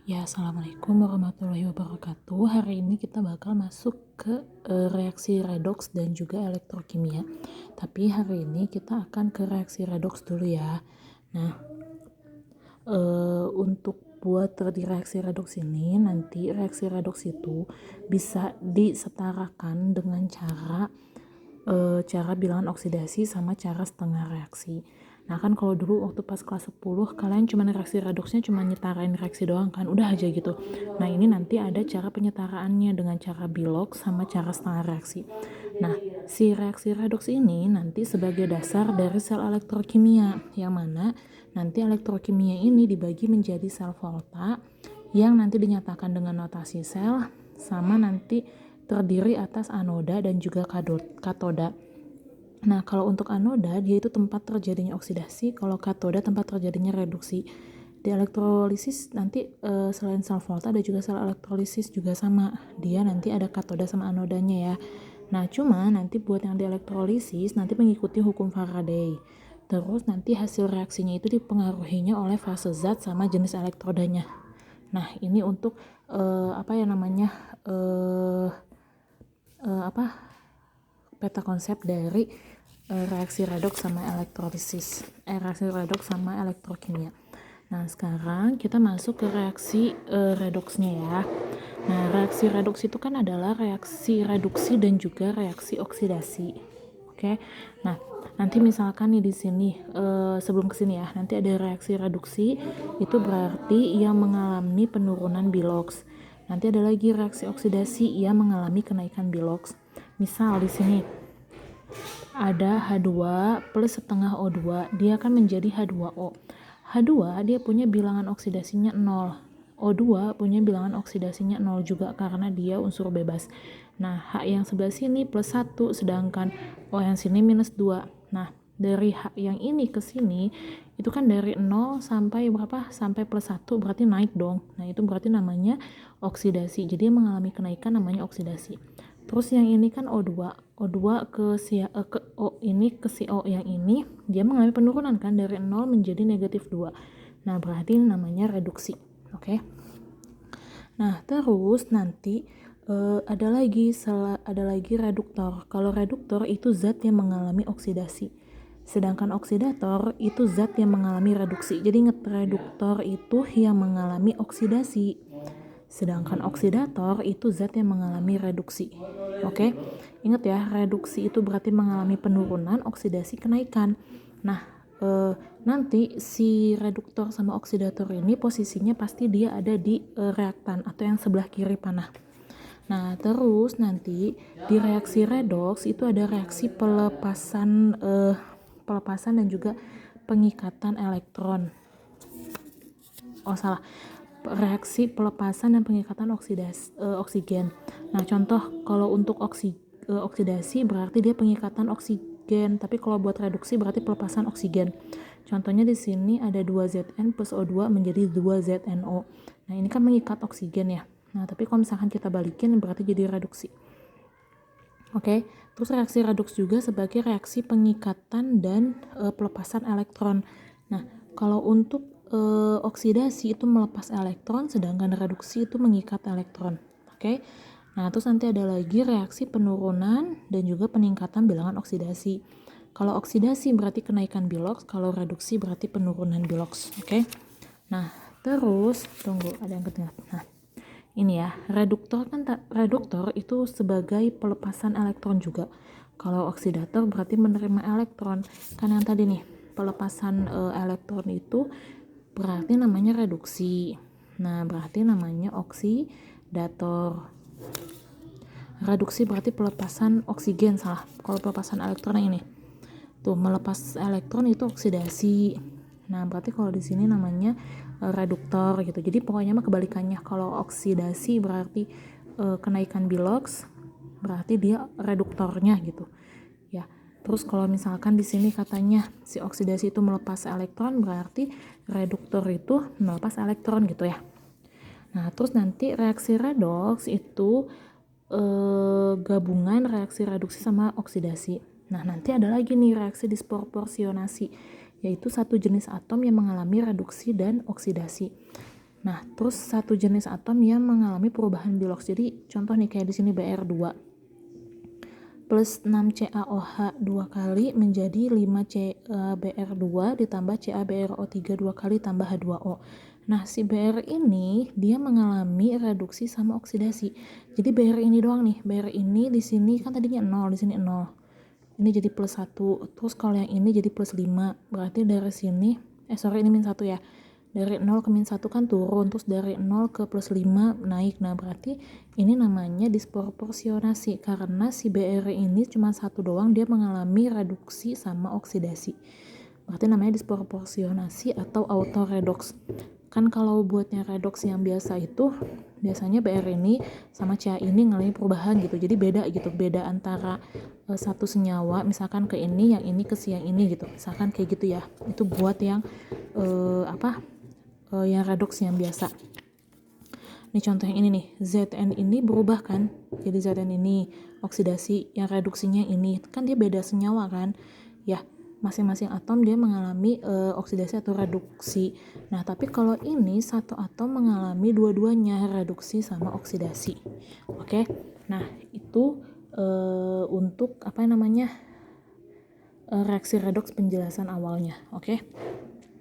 Ya, Assalamualaikum warahmatullahi wabarakatuh. Hari ini kita bakal masuk ke reaksi redoks dan juga elektrokimia. Tapi hari ini kita akan ke reaksi redoks dulu ya. Nah, untuk buat di reaksi redoks ini, nanti reaksi redoks itu bisa disetarakan dengan cara bilangan oksidasi sama cara setengah reaksi. Nah kan kalau dulu waktu pas kelas 10 kalian cuma reaksi redoksnya cuma nyetarain reaksi doang kan, udah aja gitu. Nah ini nanti ada cara penyetaraannya dengan cara bilok sama cara setengah reaksi. Nah si reaksi redoks ini nanti sebagai dasar dari sel elektrokimia, yang mana nanti elektrokimia ini dibagi menjadi sel volta yang nanti dinyatakan dengan notasi sel, sama nanti terdiri atas anoda dan juga katoda. Nah, kalau untuk anoda, dia itu tempat terjadinya oksidasi, kalau katoda tempat terjadinya reduksi. Di elektrolisis nanti selain sel volta ada juga sel elektrolisis juga sama. Dia nanti ada katoda sama anodanya ya. Nah, cuma nanti buat yang di elektrolisis nanti mengikuti hukum Faraday. Terus nanti hasil reaksinya itu dipengaruhinya oleh fase zat sama jenis elektrodanya. Nah, ini untuk apa ya namanya? Peta konsep dari reaksi redoks sama reaksi redoks sama elektrokimia. Nah sekarang kita masuk ke reaksi redoksnya ya. Nah reaksi redoks itu kan adalah reaksi reduksi dan juga reaksi oksidasi. Oke. Nah nanti misalkan nih di sini sebelum kesini ya, nanti ada reaksi reduksi, itu berarti yang mengalami penurunan biloks. Nanti ada lagi reaksi oksidasi yang mengalami kenaikan biloks. Misal di sini ada H2 plus setengah O2, dia akan menjadi H2O. H2 dia punya bilangan oksidasinya 0. O2 punya bilangan oksidasinya 0 juga karena dia unsur bebas. Nah, H yang sebelah sini plus 1, sedangkan O yang sini minus 2. Nah, dari H yang ini ke sini, itu kan dari 0 sampai berapa? Sampai plus 1, berarti naik dong. Nah, itu berarti namanya oksidasi. Jadi mengalami kenaikan namanya oksidasi. Terus yang ini kan O2. O2 ke O ini ke si O yang ini, dia mengalami penurunan kan dari 0 menjadi negatif 2. Nah, berarti ini namanya reduksi. Oke. Nah, terus nanti ada lagi reduktor. Kalau reduktor itu zat yang mengalami oksidasi. Sedangkan oksidator itu zat yang mengalami reduksi. Jadi ingat, reduktor itu yang mengalami oksidasi. Sedangkan oksidator itu zat yang mengalami reduksi. Oke, ingat ya, reduksi itu berarti mengalami penurunan, oksidasi kenaikan. Nah, nanti si reduktor sama oksidator ini posisinya pasti dia ada di reaktan atau yang sebelah kiri panah. Nah, terus nanti di reaksi redoks itu ada reaksi pelepasan dan juga pengikatan elektron. Oh, salah. Reaksi pelepasan dan pengikatan oksigen. Nah, contoh kalau untuk oksidasi berarti dia pengikatan oksigen, tapi kalau buat reduksi berarti pelepasan oksigen. Contohnya di sini ada 2Zn plus O2 menjadi 2ZNO. Nah, ini kan mengikat oksigen ya. Nah, tapi kalau misalkan kita balikin berarti jadi reduksi. Oke, terus reaksi redoks juga sebagai reaksi pengikatan dan pelepasan elektron. Nah, kalau untuk oksidasi itu melepas elektron, sedangkan reduksi itu mengikat elektron. Oke. Nah, terus nanti ada lagi reaksi penurunan dan juga peningkatan bilangan oksidasi. Kalau oksidasi berarti kenaikan biloks, kalau reduksi berarti penurunan biloks. Oke. Nah, terus tunggu, ada yang ketinggalan. Nah, ini ya, reduktor itu sebagai pelepasan elektron juga. Kalau oksidator berarti menerima elektron. Kan yang tadi nih, pelepasan elektron itu berarti namanya reduksi. Nah, berarti namanya oksidator. Reduksi berarti pelepasan oksigen, salah. Kalau pelepasan elektron yang ini. Tuh, melepas elektron itu oksidasi. Nah, berarti kalau di sini namanya reduktor gitu. Jadi pokoknya mah kebalikannya. Kalau oksidasi berarti kenaikan biloks, berarti dia reduktornya gitu. Ya. Terus kalau misalkan di sini katanya si oksidasi itu melepas elektron, berarti reduktor itu melepas elektron gitu ya. Nah, terus nanti reaksi redoks itu gabungan reaksi reduksi sama oksidasi. Nah, nanti ada lagi nih reaksi disproporsionasi, yaitu satu jenis atom yang mengalami reduksi dan oksidasi. Nah, terus satu jenis atom yang mengalami perubahan biologs. Jadi contoh nih kayak di sini Br2 plus 6 CaOH 2 kali menjadi 5 CaBr2 ditambah CaBrO3 2 kali tambah H2O. Nah, si Br ini dia mengalami reduksi sama oksidasi. Jadi Br ini doang nih. Br ini di sini kan tadinya 0, di sini 0. Ini jadi plus 1. Terus kalau yang ini jadi plus 5. Berarti dari sini ini min 1 ya. Dari 0 ke min 1 kan turun, terus dari 0 ke plus 5 naik. Nah, berarti ini namanya disproporsionasi karena si Br ini cuma satu doang, dia mengalami reduksi sama oksidasi. Berarti namanya disproporsionasi atau autoredox. Kan kalau buatnya redox yang biasa itu biasanya Br ini sama Ca ini ngalami perubahan gitu. Jadi beda gitu, beda antara satu senyawa misalkan ke ini, yang ini ke si yang ini gitu. Misalkan kayak gitu ya. Itu buat yang yang redox yang biasa. Ini contoh yang ini nih, Zn ini berubah kan, jadi Zn ini oksidasi, yang reduksinya ini kan dia beda senyawa kan ya, masing-masing atom dia mengalami oksidasi atau reduksi. Nah, tapi kalau ini satu atom mengalami dua-duanya, reduksi sama oksidasi. Oke. Nah, itu untuk reaksi redoks penjelasan awalnya. Oke.